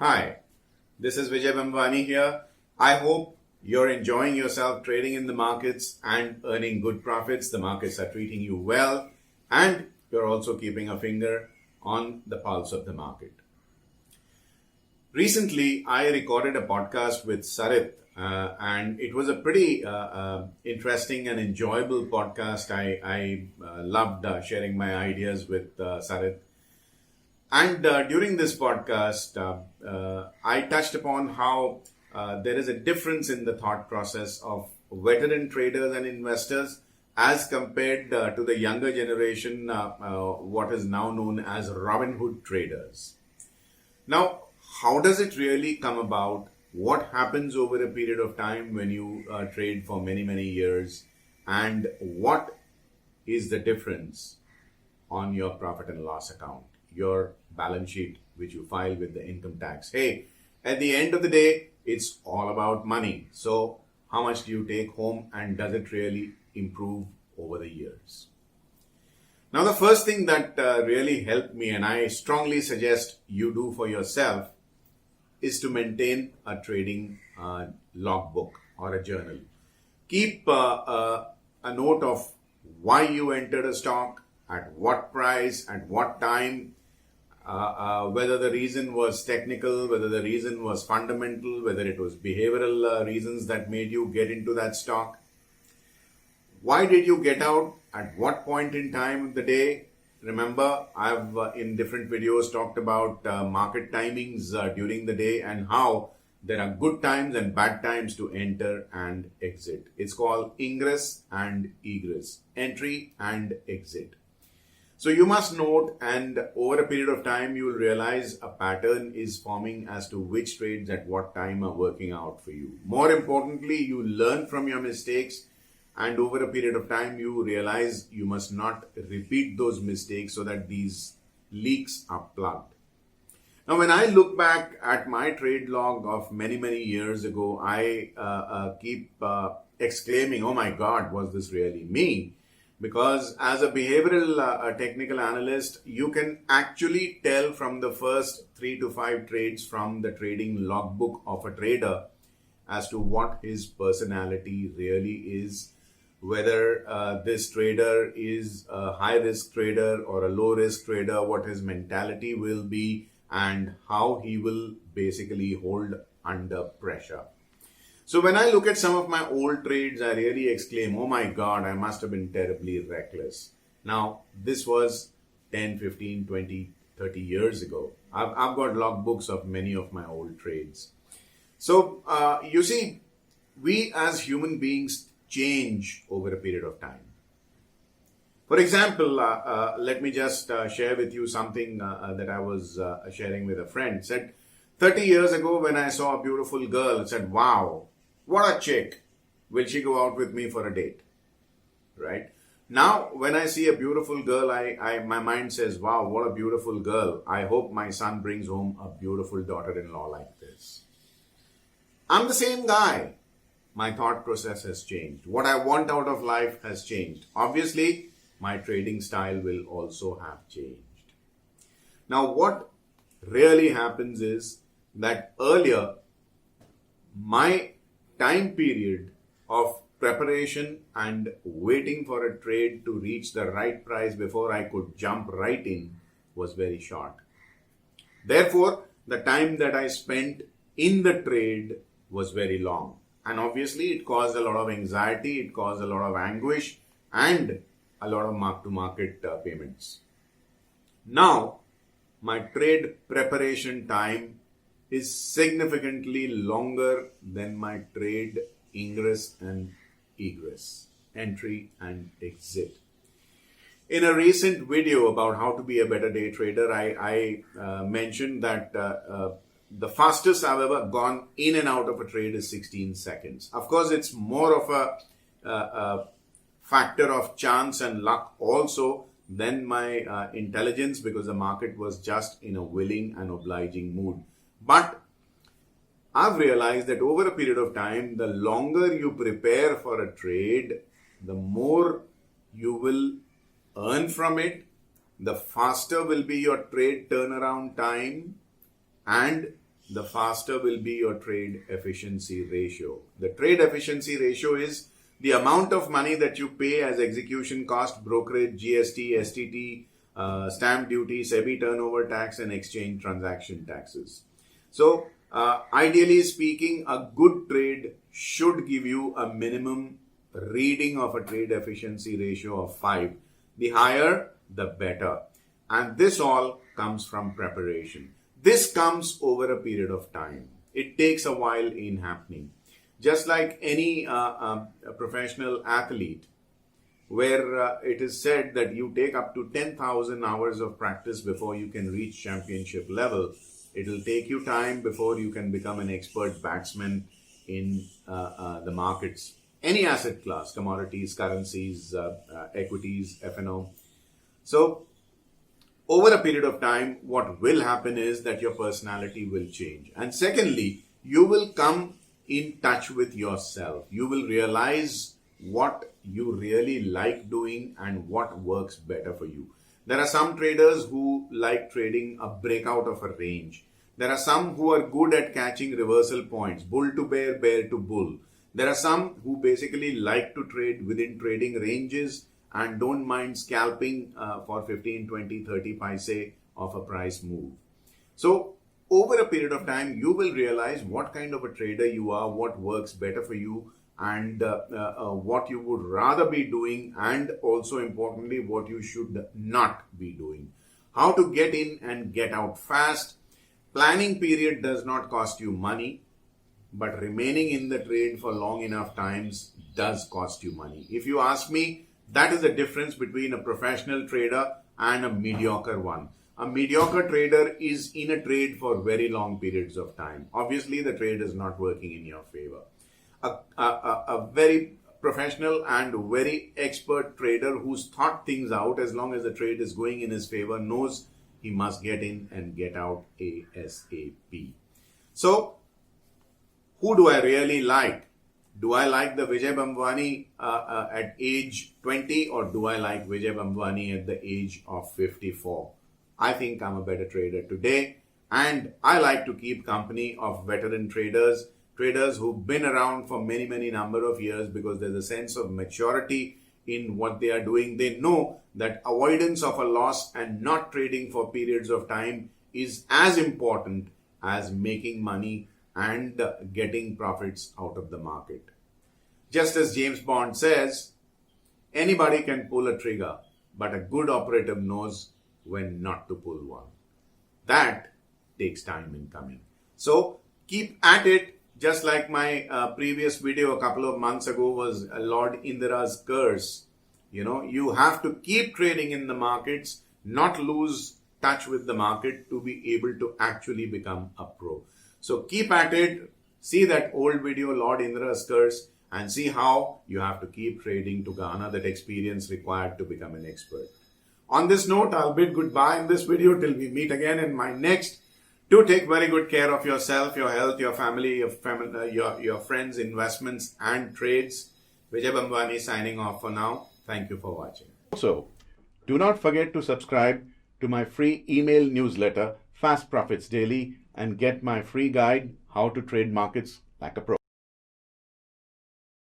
Hi, this is Vijay Bambani here. I hope you're enjoying yourself trading in the markets and earning good profits. The markets are treating you well, and you're also keeping a finger on the pulse of the market. Recently, I recorded a podcast with Sarit, and it was a pretty interesting and enjoyable podcast. I loved sharing my ideas with Sarit. And during this podcast, I touched upon how there is a difference in the thought process of veteran traders and investors as compared to the younger generation, what is now known as Robinhood traders. Now, how does it really come about? What happens over a period of time when you trade for many, many years? And what is the difference on your profit and loss account, your balance sheet, which you file with the income tax? Hey, at the end of the day, it's all about money. So, how much do you take home, and does it really improve over the years? Now, the first thing that really helped me, and I strongly suggest you do for yourself, is to maintain a trading logbook or a journal. Keep a note of why you entered a stock, at what price, at what time, whether the reason was technical, whether the reason was fundamental, whether it was behavioral reasons that made you get into that stock. Why did you get out? At what point in time of the day? Remember, I've in different videos talked about market timings during the day and how there are good times and bad times to enter and exit. It's called ingress and egress, entry and exit. So you must note, and over a period of time, you will realize a pattern is forming as to which trades at what time are working out for you. More importantly, you learn from your mistakes, and over a period of time, you realize you must not repeat those mistakes so that these leaks are plugged. Now, when I look back at my trade log of many, many years ago, I keep exclaiming, oh my God, was this really me? Because as a behavioral technical analyst, you can actually tell from the first 3 to 5 trades from the trading logbook of a trader as to what his personality really is, whether this trader is a high risk trader or a low risk trader, what his mentality will be, and how he will basically hold under pressure. So when I look at some of my old trades, I really exclaim, oh my God, I must have been terribly reckless. Now, this was 10, 15, 20, 30 years ago. I've got logbooks of many of my old trades. So, you see, we as human beings change over a period of time. For example, let me just share with you something that I was sharing with a friend. Said, 30 years ago when I saw a beautiful girl, I said, wow, what a chick. Will she go out with me for a date? Right? Now, when I see a beautiful girl, my mind says, wow, what a beautiful girl. I hope my son brings home a beautiful daughter-in-law like this. I'm the same guy. My thought process has changed. What I want out of life has changed. Obviously, my trading style will also have changed. Now, what really happens is that earlier, my time period of preparation and waiting for a trade to reach the right price before I could jump right in was very short. Therefore, the time that I spent in the trade was very long. And obviously, it caused a lot of anxiety, it caused a lot of anguish, and a lot of mark-to-market payments. Now, my trade preparation time is significantly longer than my trade ingress and egress, entry and exit. In a recent video about how to be a better day trader, I mentioned that the fastest I've ever gone in and out of a trade is 16 seconds. Of course, it's more of a factor of chance and luck also than my intelligence, because the market was just in a willing and obliging mood. But I've realized that over a period of time, the longer you prepare for a trade, the more you will earn from it, the faster will be your trade turnaround time, and the faster will be your trade efficiency ratio. The trade efficiency ratio is the amount of money that you pay as execution cost, brokerage, GST, STT, stamp duty, SEBI turnover tax, and exchange transaction taxes. So, ideally speaking, a good trade should give you a minimum reading of a trade efficiency ratio of 5. The higher, the better. And this all comes from preparation. This comes over a period of time. It takes a while in happening. Just like any professional athlete, where it is said that you take up to 10,000 hours of practice before you can reach championship level. It will take you time before you can become an expert batsman in the markets. Any asset class, commodities, currencies, equities, F&O. So, over a period of time, what will happen is that your personality will change. And secondly, you will come in touch with yourself. You will realize what you really like doing and what works better for you. There are some traders who like trading a breakout of a range. There are some who are good at catching reversal points, bull to bear, bear to bull. There are some who basically like to trade within trading ranges and don't mind scalping for 15, 20, 30 paise of a price move. So, over a period of time, you will realize what kind of a trader you are, what works better for you, and what you would rather be doing, and also importantly, what you should not be doing. How to get in and get out fast. Planning period does not cost you money, but remaining in the trade for long enough times does cost you money. If you ask me, that is the difference between a professional trader and a mediocre one. A mediocre trader is in a trade for very long periods of time. Obviously, the trade is not working in your favor. A very professional and very expert trader who's thought things out, as long as the trade is going in his favor, knows he must get in and get out ASAP. So, who do I really like? Do I like the Vijay Bhambwani at age 20, or do I like Vijay Bhambwani at the age of 54? I think I'm a better trader today, and I like to keep company of veteran traders who've been around for many number of years, because there's a sense of maturity in what they are doing. They know that avoidance of a loss and not trading for periods of time is as important as making money and getting profits out of the market. Just as James Bond says, anybody can pull a trigger, but a good operative knows when not to pull one. That takes time in coming. So keep at it. Just like my previous video a couple of months ago was Lord Indira's curse. You have to keep trading in the markets, not lose touch with the market to be able to actually become a pro. So keep at it, see that old video, Lord Indira's curse, and see how you have to keep trading to garner that experience required to become an expert. On this note, I'll bid goodbye in this video till we meet again in my next. Do take very good care of yourself, your health, your family, your friends, investments and trades. Vijay Bhambwani signing off for now. Thank you for watching. Also, do not forget to subscribe to my free email newsletter, Fast Profits Daily, and get my free guide, How to Trade Markets Like a Pro.